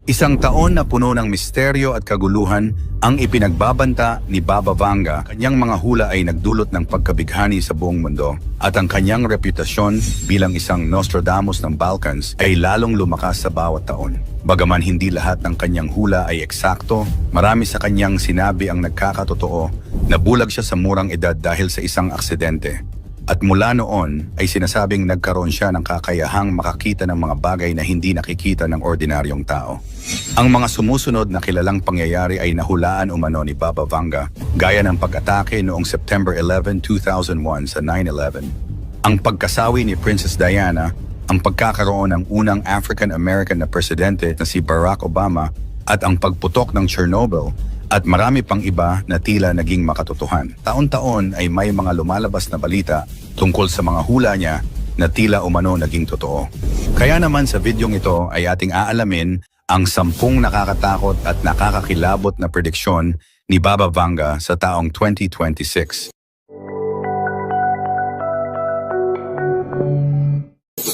Isang taon na puno ng misteryo at kaguluhan ang ipinagbabanta ni Baba Vanga. Kanyang mga hula ay nagdulot ng pagkabighani sa buong mundo at ang kanyang reputasyon bilang isang Nostradamus ng Balkans ay lalong lumakas sa bawat taon. Bagaman hindi lahat ng kanyang hula ay eksakto, marami sa kanyang sinabi ang nagkakatotoo. Nabulag siya sa murang edad dahil sa isang aksidente. At mula noon ay sinasabing nagkaroon siya ng kakayahang makakita ng mga bagay na hindi nakikita ng ordinaryong tao. Ang mga sumusunod na kilalang pangyayari ay nahulaan umano ni Baba Vanga, gaya ng pag-atake noong September 11, 2001 sa 9/11. Ang pagkasawi ni Princess Diana, ang pagkakaroon ng unang African-American na presidente na si Barack Obama, at ang pagputok ng Chernobyl, at marami pang iba na tila naging makatotohan. Taon-taon ay may mga lumalabas na balita tungkol sa mga hula niya na tila umano naging totoo. Kaya naman sa videong ito ay ating aalamin ang 10 nakakatakot at nakakakilabot na prediksyon ni Baba Vanga sa taong 2026.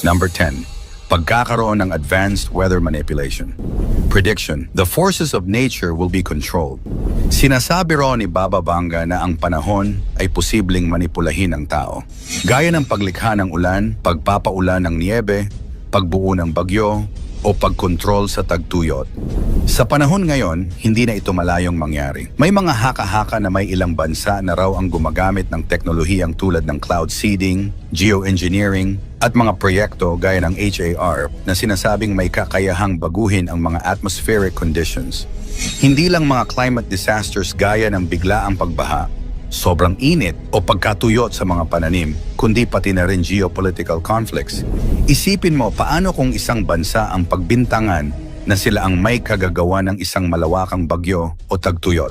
Number 10. Pagkakaroon ng advanced weather manipulation. Prediction: the forces of nature will be controlled. Sinasabi raw ni Baba Vanga na ang panahon ay posibleng manipulahin ng tao. Gaya ng paglikha ng ulan, pagpapaulan ng niebe, pagbuo ng bagyo, o pagkontrol sa tagtuyot. Sa panahon ngayon, hindi na ito malayong mangyari. May mga haka-haka na may ilang bansa na raw ang gumagamit ng teknolohiyang tulad ng cloud seeding, geoengineering, at mga proyekto gaya ng HAR na sinasabing may kakayahang baguhin ang mga atmospheric conditions. Hindi lang mga climate disasters gaya ng biglaang pagbaha, sobrang init o pagkatuyot sa mga pananim, kundi pati na rin geopolitical conflicts. Isipin mo paano kung isang bansa ang pagbintangan na sila ang may kagagawa ng isang malawakang bagyo o tagtuyot.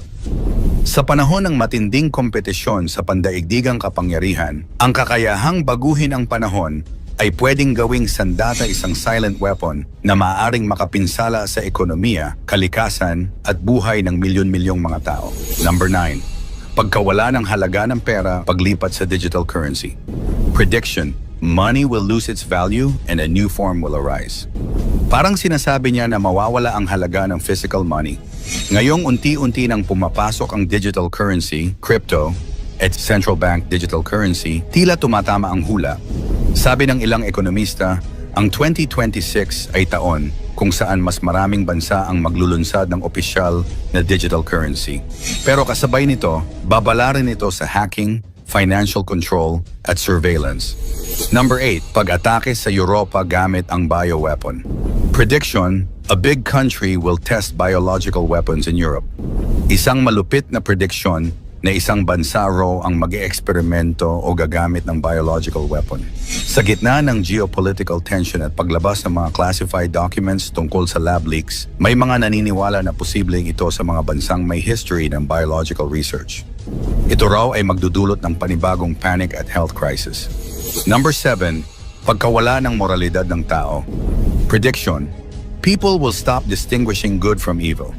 Sa panahon ng matinding kompetisyon sa pandaigdigang kapangyarihan, ang kakayahang baguhin ang panahon ay pwedeng gawing sandata isang silent weapon na maaaring makapinsala sa ekonomiya, kalikasan at buhay ng milyon-milyong mga tao. Number 9. Pagkawala ng halaga ng pera paglipat sa digital currency. Prediction: money will lose its value and a new form will arise. Parang sinasabi niya na mawawala ang halaga ng physical money. Ngayong unti-unti nang pumapasok ang digital currency, crypto, at central bank digital currency, tila tumatama ang hula. Sabi ng ilang ekonomista, ang 2026 ay taon kung saan mas maraming bansa ang maglulunsad ng opisyal na digital currency. Pero kasabay nito, babala rin ito sa hacking, financial control, at surveillance. Number 8. Pag-atake sa Europa gamit ang bioweapon. Prediction: a big country will test biological weapons in Europe. Isang malupit na prediksyon na isang bansa raw ang mag-eeksperimento o gagamit ng biological weapon. Sa gitna ng geopolitical tension at paglabas ng mga classified documents tungkol sa lab leaks, may mga naniniwala na posibleng ito sa mga bansang may history ng biological research. Ito raw ay magdudulot ng panibagong panic at health crisis. Number 7. Pagkawala ng moralidad ng tao. Prediction: people will stop distinguishing good from evil.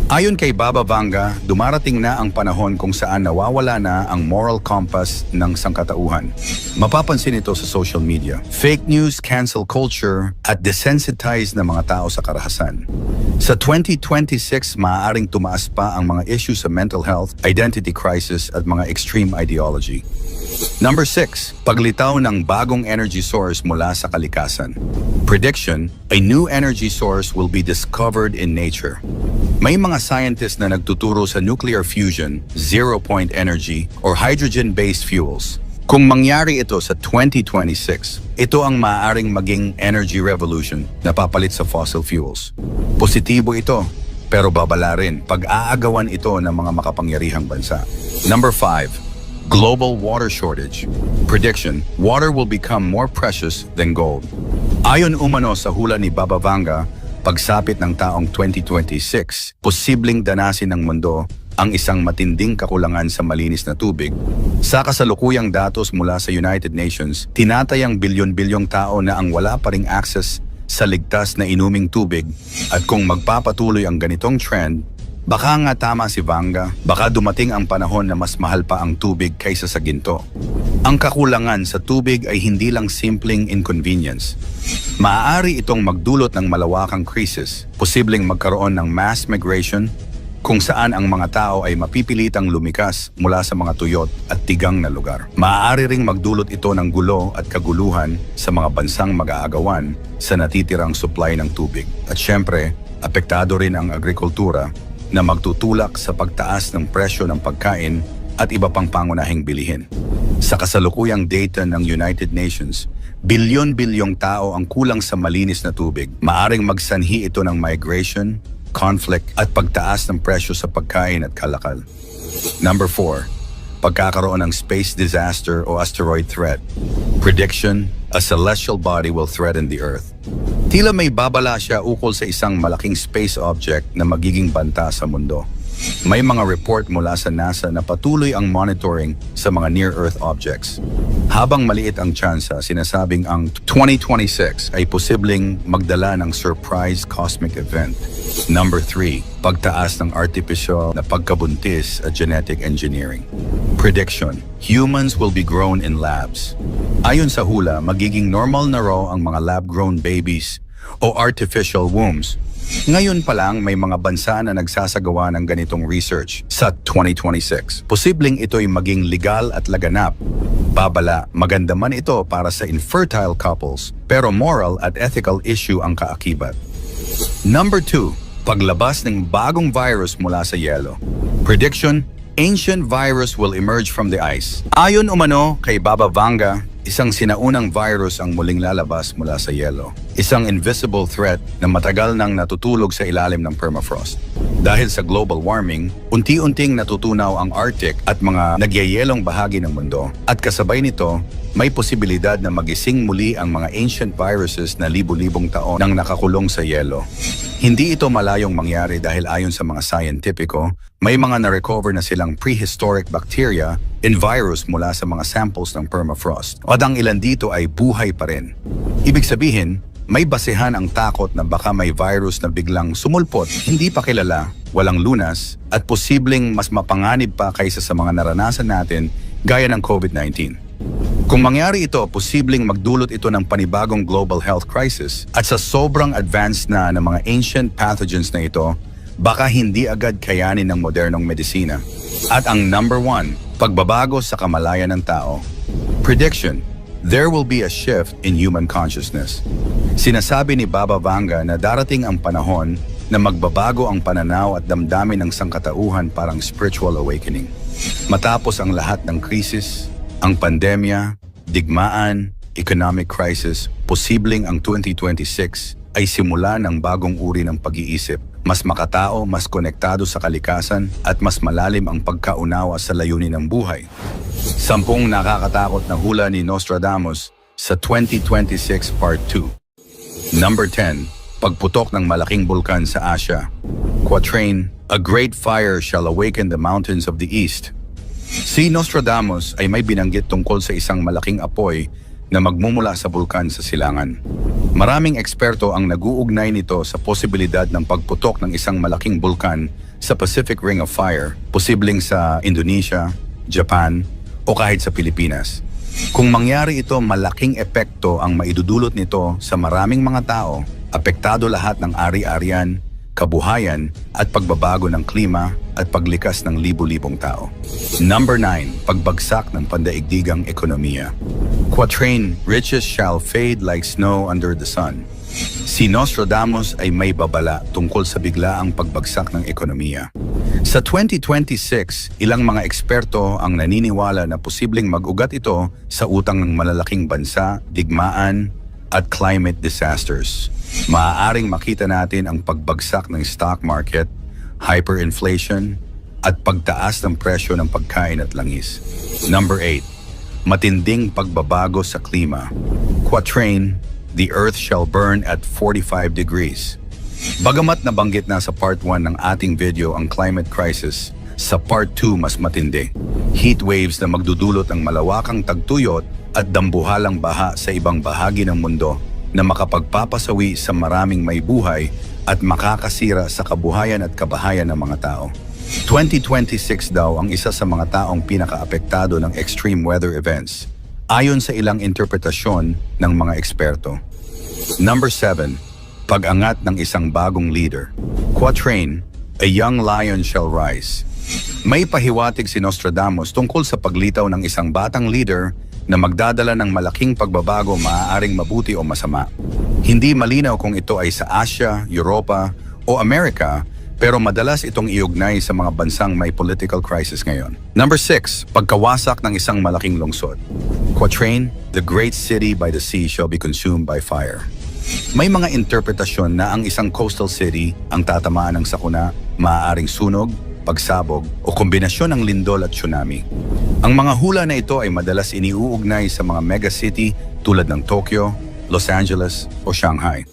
Ayon kay Baba Vanga, dumarating na ang panahon kung saan nawawala na ang moral compass ng sangkatauhan. Mapapansin ito sa social media, fake news, cancel culture, at desensitized na mga tao sa karahasan. Sa 2026, maaaring tumaas pa ang mga issues sa mental health, identity crisis, at mga extreme ideology. Number 6. Paglitaw ng bagong energy source mula sa kalikasan. Prediction: a new energy source will be discovered in nature. May mga scientists na nagtuturo sa nuclear fusion, zero-point energy, or hydrogen-based fuels. Kung mangyari ito sa 2026, ito ang maaaring maging energy revolution na papalit sa fossil fuels. Positibo ito, pero babala rin pag-aagawan ito ng mga makapangyarihang bansa. Number 5. Global water shortage. Prediction: water will become more precious than gold. Ayon umano sa hula ni Baba Vanga, pagsapit ng taong 2026, posibleng danasin ng mundo ang isang matinding kakulangan sa malinis na tubig. Sa kasalukuyang datos mula sa United Nations, tinatayang bilyon-bilyong tao na ang wala pa ring access sa ligtas na inuming tubig, at kung magpapatuloy ang ganitong trend, baka nga tama si Vanga, baka dumating ang panahon na mas mahal pa ang tubig kaysa sa ginto. Ang kakulangan sa tubig ay hindi lang simpleng inconvenience. Maaari itong magdulot ng malawakang krisis, posibleng magkaroon ng mass migration, kung saan ang mga tao ay mapipilitang lumikas mula sa mga tuyot at tigang na lugar. Maaari ring magdulot ito ng gulo at kaguluhan sa mga bansang mag-aagawan sa natitirang supply ng tubig. At syempre, apektado rin ang agrikultura na magtutulak sa pagtaas ng presyo ng pagkain at iba pang pangunahing bilihin. Sa kasalukuyang data ng United Nations, bilyon-bilyong tao ang kulang sa malinis na tubig. Maaring magsanhi ito ng migration, conflict at pagtaas ng presyo sa pagkain at kalakal. Number 4, pagkakaroon ng space disaster o asteroid threat. Prediction, a celestial body will threaten the Earth. Tila may babala siya ukol sa isang malaking space object na magiging banta sa mundo. May mga report mula sa NASA na patuloy ang monitoring sa mga near-Earth objects. Habang maliit ang tsansa, sinasabing ang 2026 ay posibleng magdala ng surprise cosmic event. Number 3, pagtaas ng artificial na pagkabuntis at genetic engineering. Prediction, humans will be grown in labs. Ayon sa hula, magiging normal na raw ang mga lab-grown babies o artificial wombs. Ngayon pa lang may mga bansa na nagsasagawa ng ganitong research sa 2026. Posibleng ito'y maging legal at laganap. Babala, maganda man ito para sa infertile couples, pero moral at ethical issue ang kaakibat. Number 2, paglabas ng bagong virus mula sa yelo. Prediction, ancient virus will emerge from the ice. Ayon umano kay Baba Vanga, isang sinaunang virus ang muling lalabas mula sa yelo. Isang invisible threat na matagal nang natutulog sa ilalim ng permafrost. Dahil sa global warming, unti-unting natutunaw ang Arctic at mga nagyayelong bahagi ng mundo. At kasabay nito, may posibilidad na magising muli ang mga ancient viruses na libu-libong taon nang nakakulong sa yelo. Hindi ito malayong mangyari dahil ayon sa mga scientifico, may mga na-recover na silang prehistoric bacteria and virus mula sa mga samples ng permafrost. At ang ilan dito ay buhay pa rin. Ibig sabihin, may basehan ang takot na baka may virus na biglang sumulpot, hindi pa kilala, walang lunas, at posibleng mas mapanganib pa kaysa sa mga naranasan natin gaya ng COVID-19. Kung mangyari ito, posibleng magdulot ito ng panibagong global health crisis at sa sobrang advanced na ng mga ancient pathogens na ito, baka hindi agad kayanin ng modernong medisina. At ang number 1, pagbabago sa kamalayan ng tao. Prediction, there will be a shift in human consciousness. Sinasabi ni Baba Vanga na darating ang panahon na magbabago ang pananaw at damdamin ng sangkatauhan parang spiritual awakening. Matapos ang lahat ng krisis, ang pandemya, digmaan, economic crisis, posibleng ang 2026 ay simula ng bagong uri ng pag-iisip, mas makatao, mas konektado sa kalikasan at mas malalim ang pagkaunawa sa layunin ng buhay. 10 nakakatakot na hula ni Nostradamus sa 2026 Part 2. Number 10, pagputok ng malaking bulkan sa Asia. Quatrain, a great fire shall awaken the mountains of the east. Si Nostradamus ay may binanggit tungkol sa isang malaking apoy na magmumula sa bulkan sa silangan. Maraming eksperto ang nag-uugnay nito sa posibilidad ng pagputok ng isang malaking bulkan sa Pacific Ring of Fire, posibleng sa Indonesia, Japan, o kahit sa Pilipinas. Kung mangyari ito, malaking epekto ang maidudulot nito sa maraming mga tao, apektado lahat ng ari-arian, kabuhayan at pagbabago ng klima at paglikas ng libu-libong tao. Number 9, pagbagsak ng pandaigdigang ekonomiya. Quatrain, riches shall fade like snow under the sun. Si Nostradamus ay may babala tungkol sa biglaang pagbagsak ng ekonomiya. Sa 2026, ilang mga eksperto ang naniniwala na posibleng mag-ugat ito sa utang ng malalaking bansa, digmaan, at climate disasters. Maaaring makita natin ang pagbagsak ng stock market, hyperinflation, at pagtaas ng presyo ng pagkain at langis. Number 8, matinding pagbabago sa klima. Quatrain, the earth shall burn at 45 degrees. Bagamat nabanggit na sa part 1 ng ating video ang climate crisis, sa part 2 mas matindi. Heat waves na magdudulot ng malawakang tagtuyot at dambuhalang baha sa ibang bahagi ng mundo na makapagpapasawi sa maraming may buhay at makakasira sa kabuhayan at kabahayan ng mga tao. 2026 daw ang isa sa mga taong pinakaapektado ng extreme weather events, ayon sa ilang interpretasyon ng mga eksperto. Number 7. Pag-angat ng isang bagong leader. Quatrain, A young lion shall rise. May pahiwatig si Nostradamus tungkol sa paglitaw ng isang batang leader na magdadala ng malaking pagbabago, maaaring mabuti o masama. Hindi malinaw kung ito ay sa Asia, Europa o Amerika, pero madalas itong iugnay sa mga bansang may political crisis ngayon. Number 6. Pagkawasak ng isang malaking lungsod. Quatrain, The great city by the sea shall be consumed by fire. May mga interpretasyon na ang isang coastal city ang tatamaan ng sakuna, maaaring sunog, pagsabog o kombinasyon ng lindol at tsunami. Ang mga hula na ito ay madalas iniuugnay sa mga megacity tulad ng Tokyo, Los Angeles o Shanghai.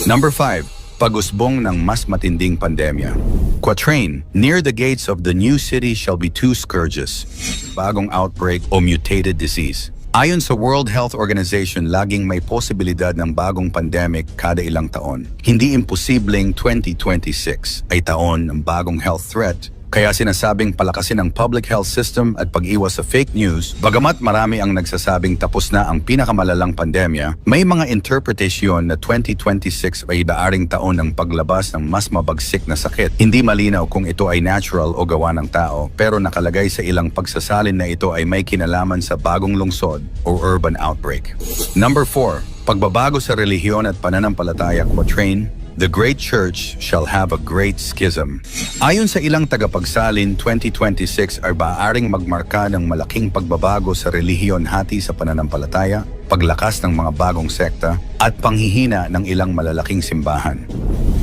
Number 5. Pag-usbong ng mas matinding pandemya. Quatrain, Near the gates of the new city shall be two scourges, bagong outbreak o mutated disease. Ayon sa World Health Organization, laging may posibilidad ng bagong pandemic kada ilang taon. Hindi imposibleng 2026 ay taon ng bagong health threat. Kaya sinasabing palakasin ang public health system at pag-iwas sa fake news. Bagamat marami ang nagsasabing tapos na ang pinakamalalang pandemya, may mga interpretasyon na 2026 ay daaring taon ng paglabas ng mas mabagsik na sakit. Hindi malinaw kung ito ay natural o gawa ng tao, pero nakalagay sa ilang pagsasalin na ito ay may kinalaman sa bagong lungsod o urban outbreak. Number 4. Pagbabago sa relihiyon at pananampalataya. Quatrain, The great church shall have a great schism. Ayon sa ilang tagapagsalin, 2026 ay maaaring magmarka ng malaking pagbabago sa relihiyon hati sa pananampalataya, paglakas ng mga bagong sekta, at panghihina ng ilang malalaking simbahan.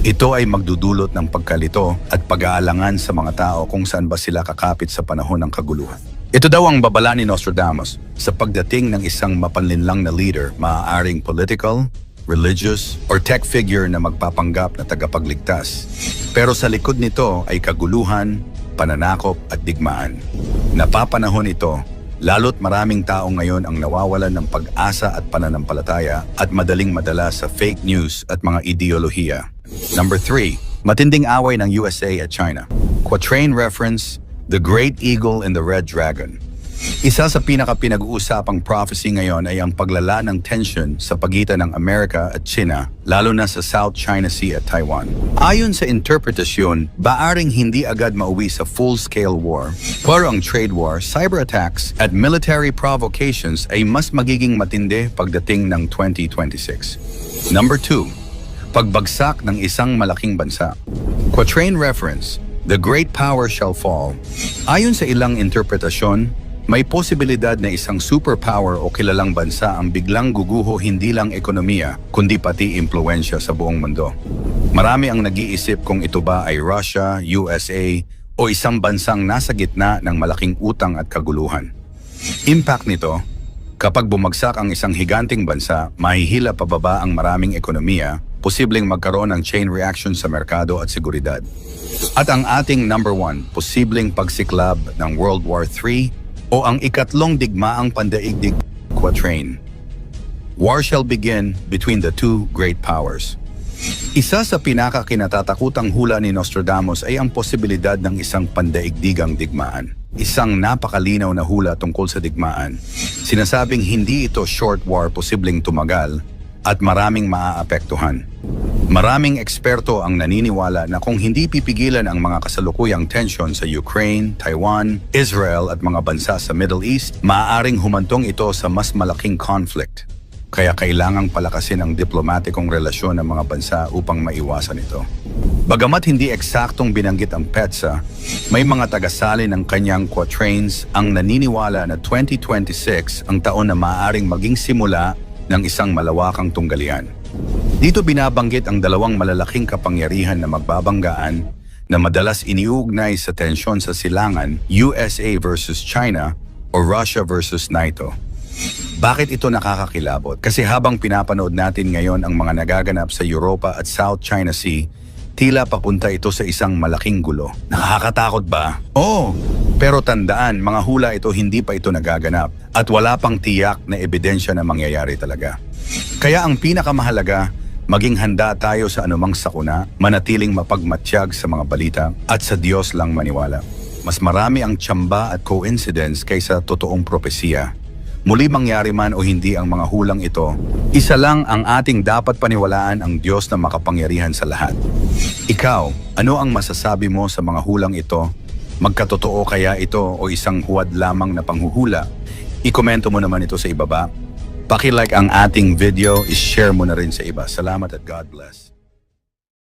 Ito ay magdudulot ng pagkalito at pag-aalangan sa mga tao kung saan ba sila kakapit sa panahon ng kaguluhan. Ito daw ang babala ni Nostradamus sa pagdating ng isang mapanlinlang na leader, maaaring political, religious, or tech figure na magpapanggap na tagapagligtas. Pero sa likod nito ay kaguluhan, pananakop at digmaan. Napapanahon ito, lalo't maraming tao ngayon ang nawawalan ng pag-asa at pananampalataya at madaling madala sa fake news at mga ideolohiya. Number 3. Matinding away ng USA at China. Quatrain reference, The Great Eagle and the Red Dragon. Isa sa pinaka-pinag-uusapang prophecy ngayon ay ang paglala ng tension sa pagitan ng Amerika at China, lalo na sa South China Sea at Taiwan. Ayon sa interpretasyon, baaring hindi agad mauwi sa full-scale war, pero ang trade war, cyber attacks at military provocations ay mas magiging matindi pagdating ng 2026. Number 2. Pagbagsak ng isang malaking bansa. Quatrain reference, The great power shall fall. Ayon sa ilang interpretasyon, may posibilidad na isang superpower o kilalang bansa ang biglang guguho hindi lang ekonomiya, kundi pati impluensya sa buong mundo. Marami ang nag-iisip kung ito ba ay Russia, USA, o isang bansang nasa gitna ng malaking utang at kaguluhan. Impact nito, kapag bumagsak ang isang higanting bansa, mahihila pababa ang maraming ekonomiya, posibleng magkaroon ng chain reaction sa merkado at seguridad. At ang ating number 1, posibleng pagsiklab ng World War III, o ang ikatlong digmaang pandaigdig. Quatrain, War shall begin between the two great powers. Isa sa pinaka-kinatatakutang hula ni Nostradamus ay ang posibilidad ng isang pandaigdigang digmaan. Isang napakalinaw na hula tungkol sa digmaan. Sinasabing hindi ito short war, posibleng tumagal at maraming maaapektuhan. Maraming eksperto ang naniniwala na kung hindi pipigilan ang mga kasalukuyang tensyon sa Ukraine, Taiwan, Israel at mga bansa sa Middle East, maaaring humantong ito sa mas malaking conflict. Kaya kailangang palakasin ang diplomatikong relasyon ng mga bansa upang maiwasan ito. Bagamat hindi eksaktong binanggit ang PETSA, may mga tagasalin ng kanyang quatrains ang naniniwala na 2026 ang taon na maaaring maging simula ng isang malawakang tunggalian. Dito binabanggit ang dalawang malalaking kapangyarihan na magbabanggaan na madalas iniugnay sa tensyon sa silangan, USA versus China o Russia versus NATO. Bakit ito nakakakilabot? Kasi habang pinapanood natin ngayon ang mga nagaganap sa Europa at South China Sea, tila papunta ito sa isang malaking gulo. Nakakatakot ba? Oo! Pero tandaan, mga hula ito, hindi pa ito nagaganap at wala pang tiyak na ebidensya na mangyayari talaga. Kaya ang pinakamahalaga, Maging handa tayo sa anumang sakuna, manatiling mapagmatsyag sa mga balita, at sa Diyos lang maniwala. Mas marami ang tsamba at coincidence kaysa totoong propesiya. Muli mangyari man o hindi ang mga hulang ito, isa lang ang ating dapat paniwalaan, ang Diyos na makapangyarihan sa lahat. Ikaw, ano ang masasabi mo sa mga hulang ito? Magkatotoo kaya ito o isang huwad lamang na panghuhula? I-komento mo naman ito sa ibaba. Paki-like ang ating video, i-share mo na rin sa iba. Salamat at God bless.